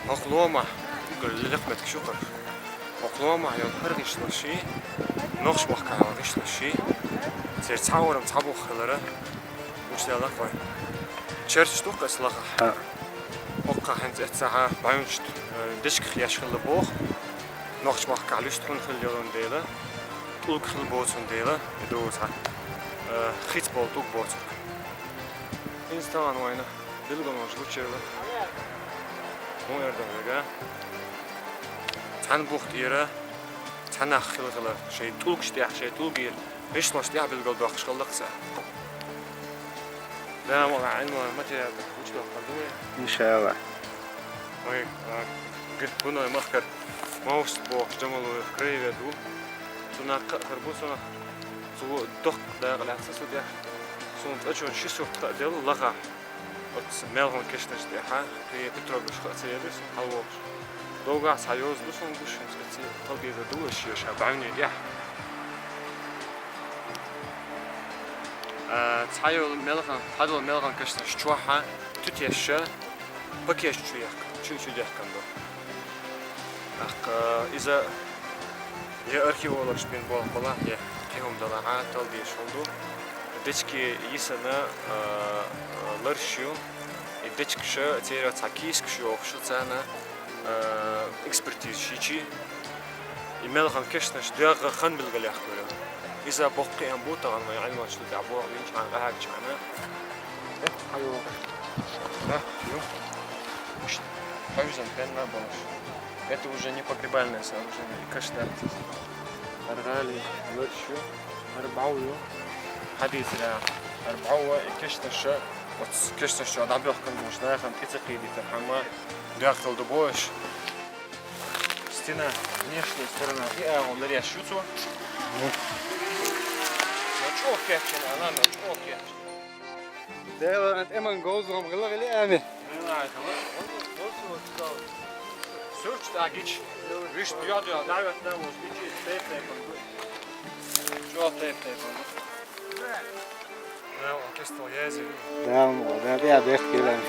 Oklama, gülülük metki şukur. Oklama yon her gişlaşı, nox mahkaya gişlaşı. Ser çağırım çabukları. Uçlayalak var. Çerç dokka slaga. Okka hent etsaha bayunç dişk yaşkılı boğ. Nox mahkaya lüstrun hılyolun deyla. Tulk hıl boğsun deyla. Edoğusa. Hiç bol tuk boğsun. İnsan oyna. Bilgonu uçurla. Bu yerden böyle. Tan buxt yere. Tan axılğılı şey tulk işte şey tulk yer. Hiç başta ya bilgol bakışqıllıqsa. Devam ola aynı materyal uç bakıldı. İnşallah. Oy, git bunu mahkar. Mouse bu camalı kreve du. Tuna karbusona. Su dok da galaksa su dia. Sunt açın şu su del laga. Ot melhon keşteşti ha. Ki Petrobras xatseyelis halvox. Долго союз дусон гушин специ толгеза дулаш яша бавни я цайол мелхан хадол мелхан кашта чуаха тутяша пакеш чуяк чуть-чуть яккандо ак иза я археолог шпин бола я кемдала ха толги шолду дечки исана ларшу и дечкша тера цакиск шу охшуцана экспертиз шичи имел хан кешнаш дяга хан билгалях көрөм иза бокки ам бутаган май альма что да бо вин чан гахак чана айо да ю хавизан пенна бош это уже не погребальное сооружение и кашдар аргали лыршу арбаую хадисра арбауа кешнаш вот кешнаш да бохкан бош да хан тицеқиди тахама Дяхтал добош. Стена, внешняя сторона. Я он на решуцу. Ну чё кепчена, она ну чё кепчена. Да, это эман гозром гылгыли ами. Сürç da geç. Üç diyor davetten olmuş. İki tep Çok tep. Ne o kesto yezi. Да, да, я бех келем.